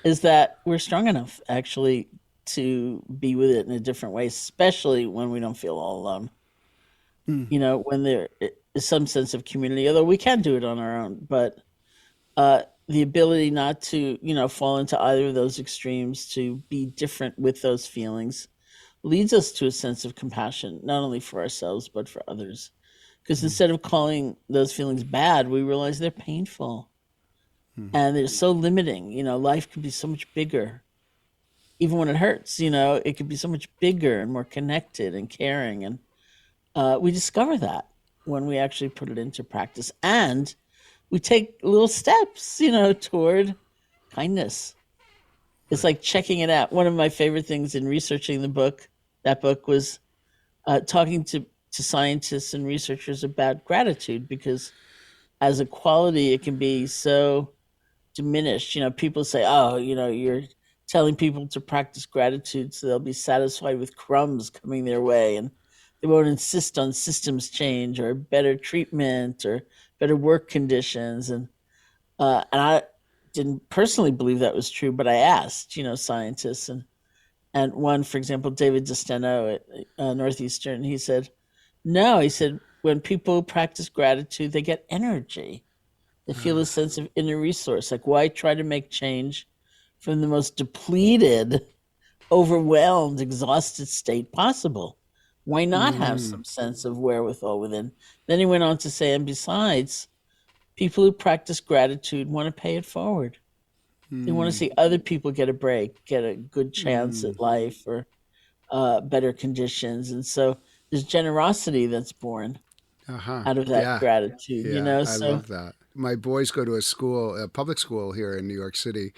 is that we're strong enough actually to be with it in a different way, especially when we don't feel all alone. When there is some sense of community, although we can do it on our own, but the ability not to, fall into either of those extremes, to be different with those feelings, leads us to a sense of compassion, not only for ourselves, but for others. Because instead of calling those feelings bad, we realize they're painful. And they're so limiting. Life could be so much bigger. Even when it hurts, it could be so much bigger and more connected and caring. And we discover that when we actually put it into practice. And we take little steps, toward kindness. It's like checking it out. One of my favorite things in researching that book was talking to scientists and researchers about gratitude, because as a quality, it can be so diminished. People say, oh, you're telling people to practice gratitude so they'll be satisfied with crumbs coming their way, and they won't insist on systems change or better treatment or better work conditions. And I didn't personally believe that was true, but I asked, scientists, and one, for example, David DeSteno at Northeastern, he said, no, he said, when people practice gratitude, they get energy. They feel a sense of inner resource. Like, why try to make change from the most depleted, overwhelmed, exhausted state possible? Why not have some sense of wherewithal within? Then he went on to say, and besides, people who practice gratitude want to pay it forward. They want to see other people get a break, get a good chance at life, or better conditions. And so there's generosity that's born out of that gratitude, I love that. My boys go to a public school here in New York City,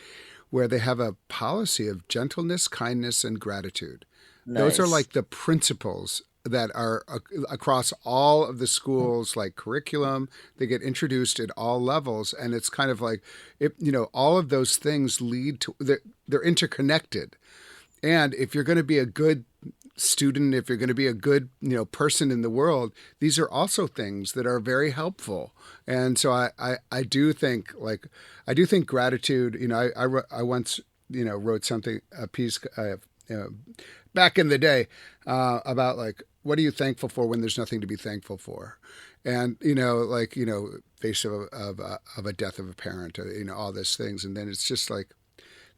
where they have a policy of gentleness, kindness, and gratitude. Nice. Those are like the principles that are across all of the schools, like curriculum. They get introduced at all levels, and it's kind of like, all of those things lead to, they're interconnected. And if you're going to be a good student, if you're going to be a good, person in the world, these are also things that are very helpful. And so I do think gratitude, I once, wrote a piece, back in the day, about like, what are you thankful for when there's nothing to be thankful for? And, face of a death of a parent, all those things. And then it's just like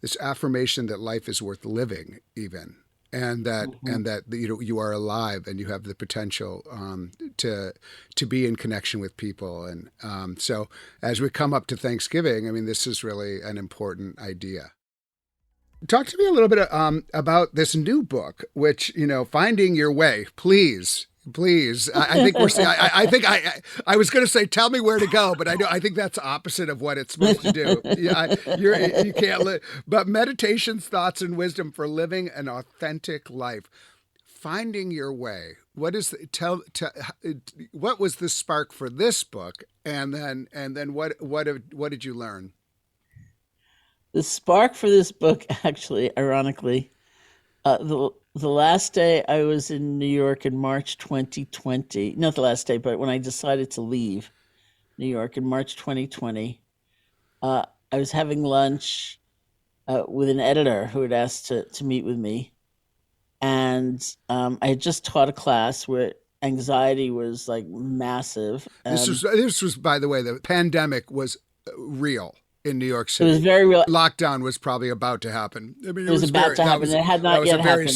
this affirmation that life is worth living even. And that you are alive and you have the potential to be in connection with people. And so as we come up to Thanksgiving, I mean, this is really an important idea. Talk to me a little bit about this new book, which, Finding Your Way, please. I think I was going to say, tell me where to go, but I think that's opposite of what it's supposed to do. You can't live, but meditations, thoughts, and wisdom for living an authentic life. Finding Your Way. What is what was the spark for this book, and then what did you learn? The spark for this book, actually, ironically, the last day I was in New York in March 2020, not the last day, but when I decided to leave, New York, in March 2020. I was having lunch with an editor who had asked to meet with me. And I had just taught a class where anxiety was like massive. This was, by the way, the pandemic was real in New York It City. was very real. Lockdown was probably about to happen. I mean, It was about to happen. It had not yet happened.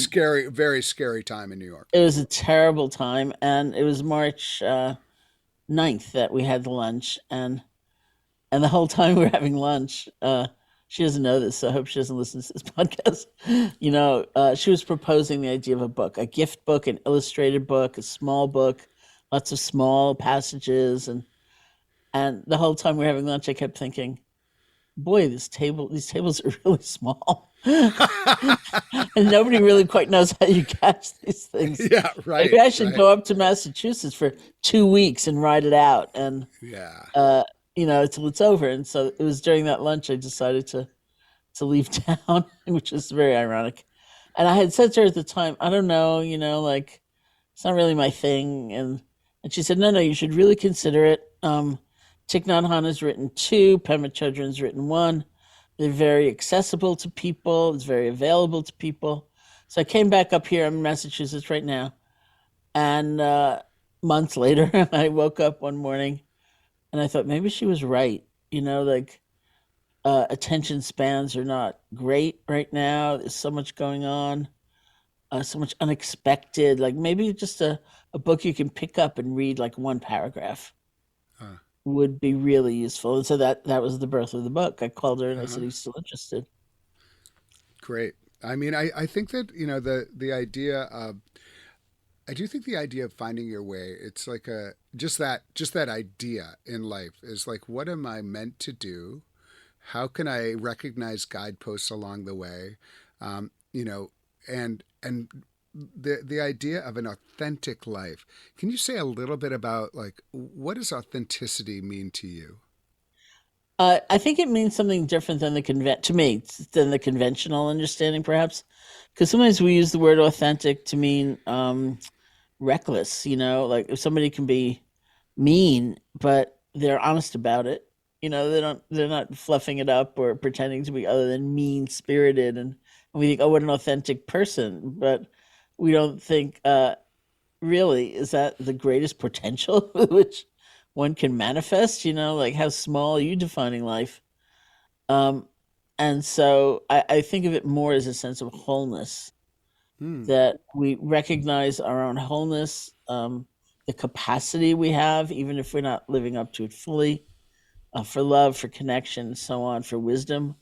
Very scary time in New York. It was a terrible time, and it was March 9th that we had the lunch, and the whole time we were having lunch, she doesn't know this, so I hope she doesn't listen to this podcast. She was proposing the idea of a book, a gift book, an illustrated book, a small book, lots of small passages, and the whole time we were having lunch, I kept thinking, boy, these tables are really small. And nobody really quite knows how you catch these things. Yeah, right. Maybe I should go up to Massachusetts for 2 weeks and ride it out, and till it's over. And so it was during that lunch I decided to leave town, which is very ironic. And I had said to her at the time, I don't know, it's not really my thing. And she said, no, you should really consider it. Thich Nhat Hanh has written 2, Pema Chodron's written 1. They're very accessible to people. It's very available to people. So I came back up here. I'm in Massachusetts right now. And months later, I woke up one morning and I thought maybe she was right. Attention spans are not great right now. There's so much going on, so much unexpected. Like maybe just a book you can pick up and read like one paragraph would be really useful. And so that was the birth of the book. I called her and I said, "Are you still interested?" Great. I mean, I think that, the idea of, I do think the idea of finding your way, it's like just that idea in life is like, what am I meant to do? How can I recognize guideposts along the way? And the idea of an authentic life. Can you say a little bit about like, what does authenticity mean to you? I think it means something different than the conventional understanding, perhaps, because sometimes we use the word authentic to mean reckless. Like if somebody can be mean, but they're honest about it. They're not fluffing it up or pretending to be other than mean spirited, and we think, oh, what an authentic person, but we don't think, really, is that the greatest potential with which one can manifest? Like how small are you defining life? And so I think of it more as a sense of wholeness, that we recognize our own wholeness, the capacity we have, even if we're not living up to it fully, for love, for connection, so on, for wisdom,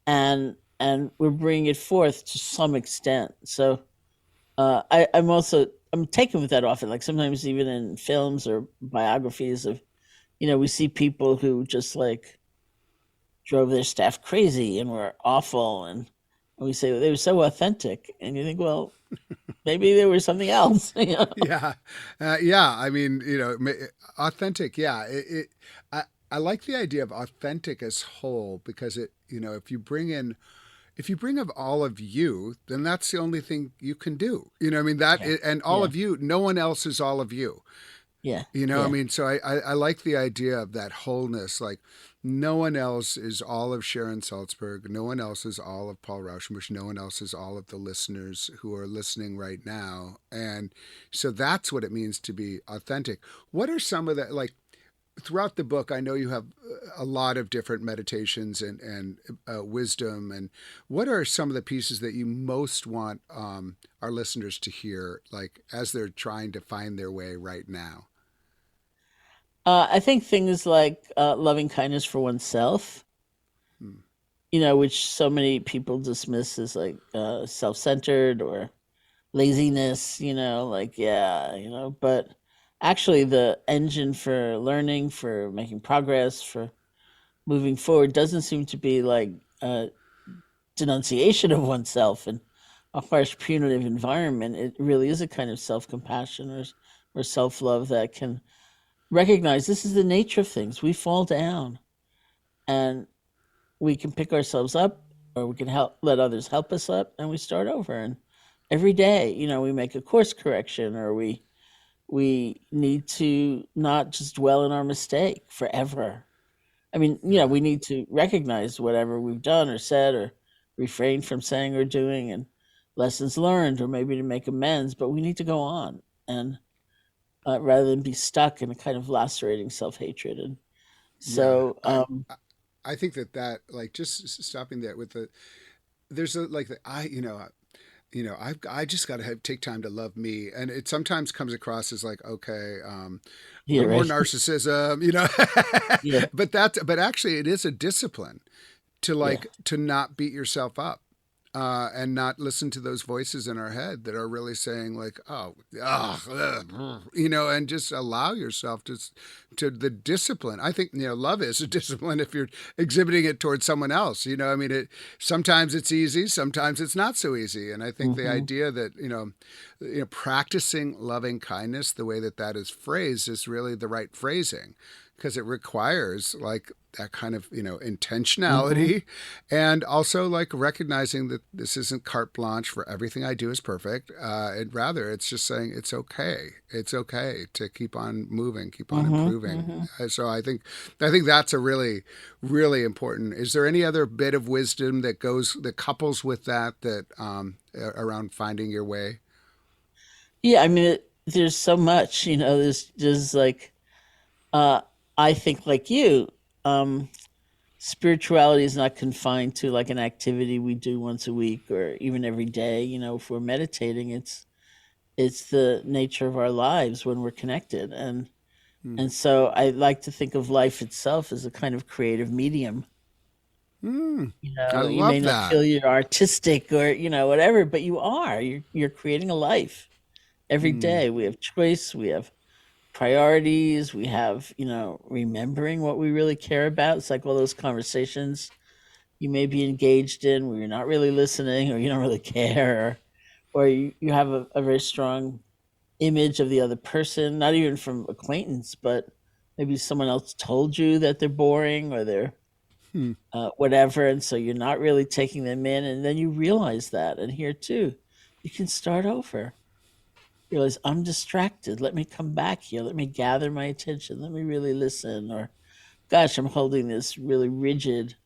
and we're bringing it forth to some extent. So I'm taken with that often. Like sometimes even in films or biographies of, we see people who just like drove their staff crazy and were awful, and we say, well, they were so authentic, and you think, well, maybe there was something else. Yeah. I mean, authentic. Yeah. I like the idea of authentic as whole, because it, if you bring of all of you, then that's the only thing you can do. And all of you, no one else is all of you. Yeah. I mean, so I like the idea of that wholeness. Like no one else is all of Sharon Salzberg. No one else is all of Paul Raushenbush. No one else is all of the listeners who are listening right now. And so that's what it means to be authentic. What are some of the, like, throughout the book, I know you have a lot of different meditations and wisdom. And what are some of the pieces that you most want our listeners to hear, like as they're trying to find their way right now? I think things like loving kindness for oneself, which so many people dismiss as like self-centered or laziness, but actually the engine for learning, for making progress, for moving forward doesn't seem to be like a denunciation of oneself in a harsh, punitive environment. It really is a kind of self-compassion or self-love that can recognize this is the nature of things. We fall down and we can pick ourselves up, or we can let others help us up, and we start over. And every day, we make a course correction, or we we need to not just dwell in our mistake forever. I mean, we need to recognize whatever we've done or said or refrain from saying or doing, and lessons learned, or maybe to make amends, but we need to go on, and rather than be stuck in a kind of lacerating self-hatred. And Yeah, so, I think that like just stopping there with the there's a like the I I just got to take time to love me, and it sometimes comes across as like, okay, a yeah, little more right. narcissism, Yeah, but actually it is a discipline to yeah. to not beat yourself up, and not listen to those voices in our head that are really saying like, oh, and just allow yourself to the discipline. I think love is a discipline if you're exhibiting it towards someone else. I mean, sometimes it's easy, sometimes it's not so easy, and I think the Hmm. idea that practicing loving kindness the way that is phrased is really the right phrasing, because it requires like that kind of Hmm. intentionality, and also like recognizing that this isn't carte blanche for everything I do is perfect, and rather it's just saying it's okay to keep on moving, keep on Hmm. improving. Hmm. So I think that's a really really important. Is there any other bit of wisdom that couples with that around finding your way? Yeah, I mean, there's so much, there's like, uh, I think like you, um, spirituality is not confined to like an activity we do once a week or even every day. If we're meditating, it's the nature of our lives when we're connected. Hmm. And so I like to think of life itself as a kind of creative medium. Mm, I You may love not that. feel you're artistic or, whatever, but you are. You're creating a life every Mm, day. We have choice, we have priorities, we have, remembering what we really care about. It's like all those conversations you may be engaged in where you're not really listening, or you don't really care, or you have a very strong image of the other person, not even from acquaintance, but maybe someone else told you that they're boring or they're hmm. whatever. And so you're not really taking them in. And then you realize that. And here too, you can start over. Realize I'm distracted. Let me come back here. Let me gather my attention. Let me really listen. Or, gosh, I'm holding this really rigid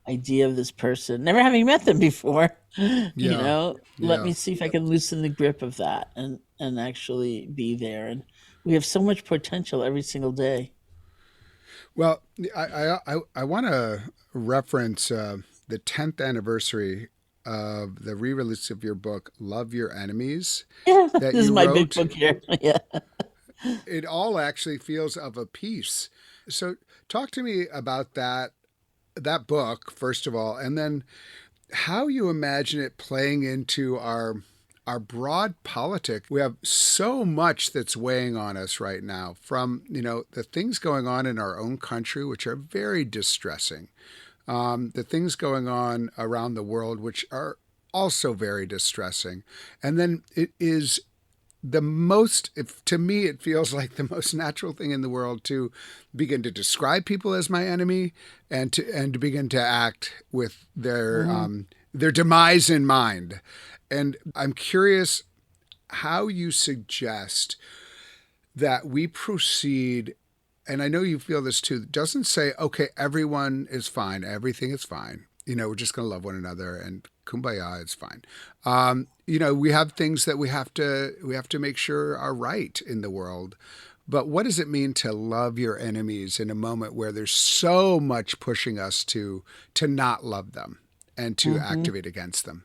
idea of this person, never having met them before. Yeah, Let yeah. me see if I can loosen the grip of that and actually be there. And we have so much potential every single day. Well, I want to reference the 10th anniversary of the re-release of your book, Love Your Enemies, Yeah, that this is you my big wrote. book here. Yeah. It all actually feels of a piece. So talk to me about that book first of all, and then how you imagine it playing into our broad politic. We have so much that's weighing on us right now, from the things going on in our own country, which are very distressing, the things going on around the world, which are also very distressing. And then it is the most, if, to me, it feels like the most natural thing in the world to begin to describe people as my enemy, and to begin to act with Hmm. their demise in mind. And I'm curious how you suggest that we proceed. And I know you feel this too. It doesn't say, okay, everyone is fine, everything is fine. We're just going to love one another and kumbaya, it's fine. We have things that we have to make sure are right in the world. But what does it mean to love your enemies in a moment where there's so much pushing us to not love them and to Hmm. activate against them?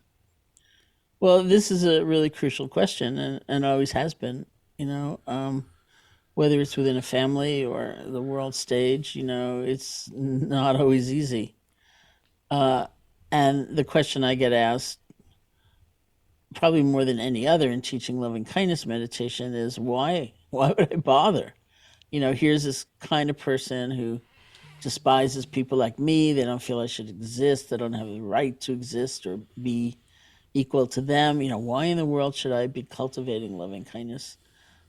Well, this is a really crucial question, and always has been. You know, um, Whether it's within a family or the world stage, it's not always easy. Uh, and the question I get asked, probably more than any other in teaching loving kindness meditation, is why? Why would I bother? Here's this kind of person who despises people like me. They don't feel I should exist. They don't have the right to exist or be equal to them. Why in the world should I be cultivating loving kindness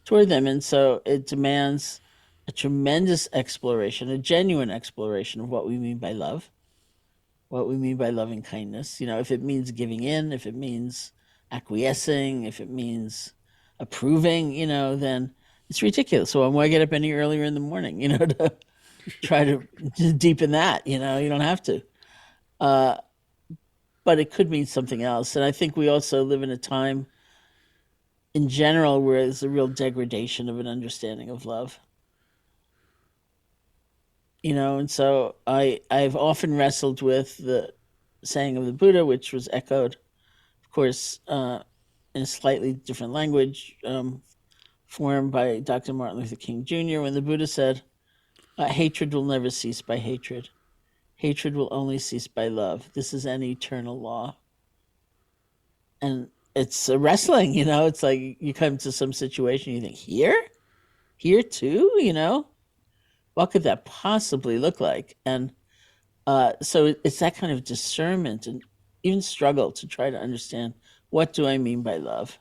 toward them? And so it demands a tremendous exploration, a genuine exploration of what we mean by love, what we mean by loving kindness. If it means giving in, if it means acquiescing, if it means approving, then It's ridiculous. So why get up any earlier in the morning, to try to deepen that, you don't have to. But it could mean something else. And I think we also live in a time in general where there's a real degradation of an understanding of love. And so I've often wrestled with the saying of the Buddha, which was echoed, of course, in a slightly different language, formed by Dr. Martin Luther King Jr., when the Buddha said, hatred will never cease by hatred. Hatred will only cease by love. This is an eternal law. And it's a wrestling, it's like you come to some situation, you think, here too, what could that possibly look like? And so it's that kind of discernment and even struggle to try to understand, what do I mean by love?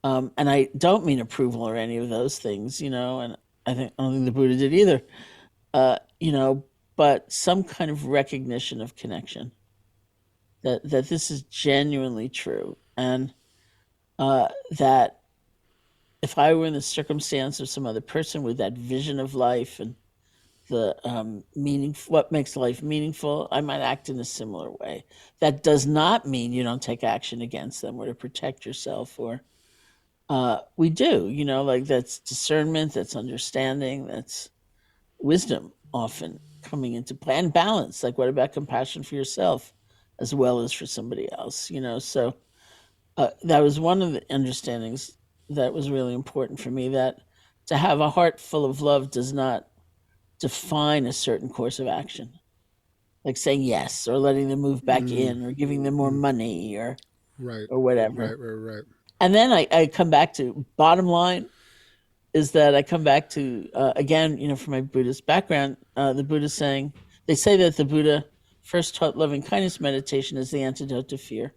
And I don't mean approval or any of those things, and I don't think the Buddha did either, but some kind of recognition of connection, that this is genuinely true, and that if I were in the circumstance of some other person with that vision of life and the meaning, what makes life meaningful, I might act in a similar way. That does not mean you don't take action against them or to protect yourself, or we do, like that's discernment, that's understanding, that's wisdom often coming into play, and balance. Like, what about compassion for yourself as well as for somebody else? So that was one of the understandings that was really important for me, that to have a heart full of love does not define a certain course of action, like saying yes or letting them move back in or giving them more money or whatever. Right. And then I come back to, bottom line is that I come back to, again, from my Buddhist background, the Buddha saying, they say that the Buddha first taught loving kindness meditation as the antidote to fear.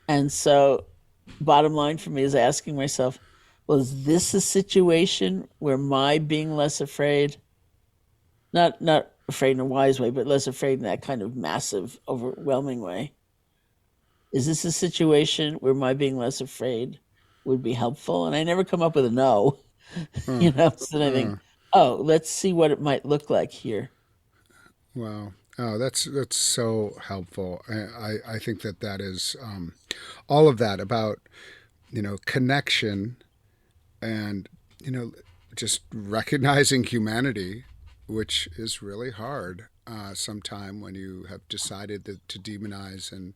And so bottom line for me is asking myself, well, is this a situation where my being less afraid, not afraid in a wise way, but less afraid in that kind of massive, overwhelming way, is this a situation where my being less afraid would be helpful? And I never come up with a no, so then I think, let's see what it might look like here. Wow. Oh, that's so helpful. I think that is all of that about, connection and, just recognizing humanity, which is really hard sometime when you have decided to demonize and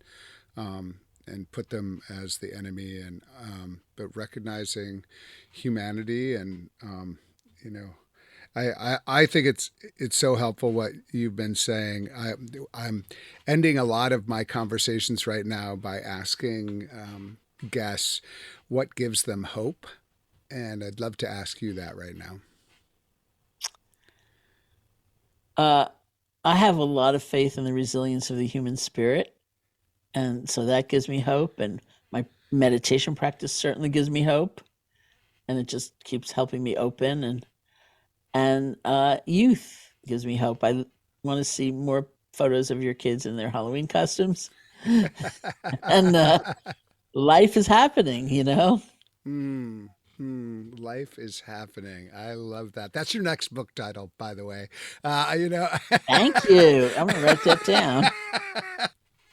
put them as the enemy, and but recognizing humanity, and I think it's so helpful what you've been saying. I'm ending a lot of my conversations right now by asking guests what gives them hope, and I'd love to ask you that right now. I have a lot of faith in the resilience of the human spirit. And so that gives me hope. And my meditation practice certainly gives me hope. And it just keeps helping me open. And youth gives me hope. I want to see more photos of your kids in their Halloween costumes. And life is happening, Life is happening. I love that. That's your next book title, by the way. Thank you. I'm going to write that down.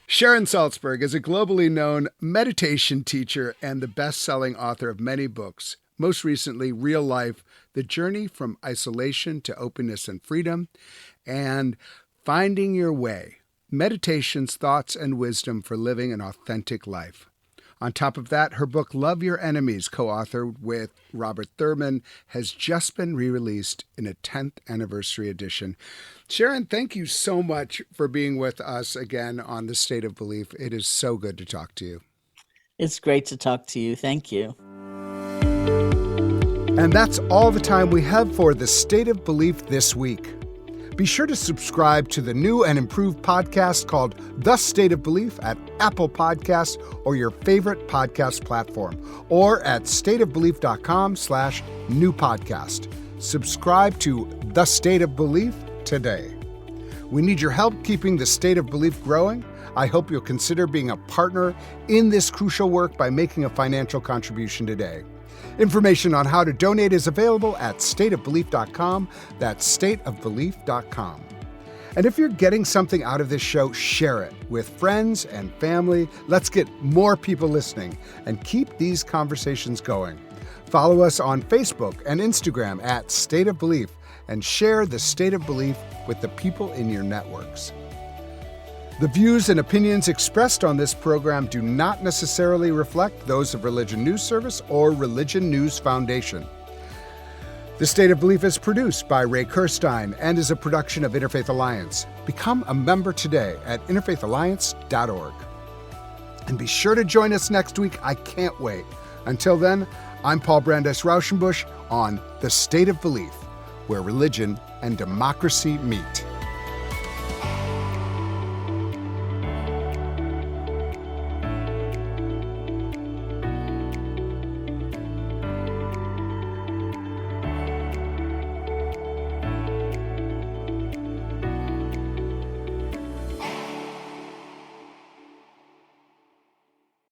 Sharon Salzberg is a globally known meditation teacher and the best-selling author of many books, most recently Real Life, The Journey from Isolation to Openness and Freedom, and Finding Your Way, Meditations, Thoughts, and Wisdom for Living an Authentic Life. On top of that, her book, Love Your Enemies, co-authored with Robert Thurman, has just been re-released in a 10th anniversary edition. Sharon, thank you so much for being with us again on The State of Belief. It is so good to talk to you. It's great to talk to you. Thank you. And that's all the time we have for The State of Belief this week. Be sure to subscribe to the new and improved podcast called The State of Belief at Apple Podcasts or your favorite podcast platform, or at stateofbelief.com/new podcast. Subscribe to The State of Belief today. We need your help keeping The State of Belief growing. I hope you'll consider being a partner in this crucial work by making a financial contribution today. Information on how to donate is available at stateofbelief.com. That's stateofbelief.com. And if you're getting something out of this show, share it with friends and family. Let's get more people listening and keep these conversations going. Follow us on Facebook and Instagram at State of Belief and share the State of Belief with the people in your networks. The views and opinions expressed on this program do not necessarily reflect those of Religion News Service or Religion News Foundation. The State of Belief is produced by Ray Kirstein and is a production of Interfaith Alliance. Become a member today at interfaithalliance.org. And be sure to join us next week. I can't wait. Until then, I'm Paul Brandeis Raushenbush on The State of Belief, where religion and democracy meet.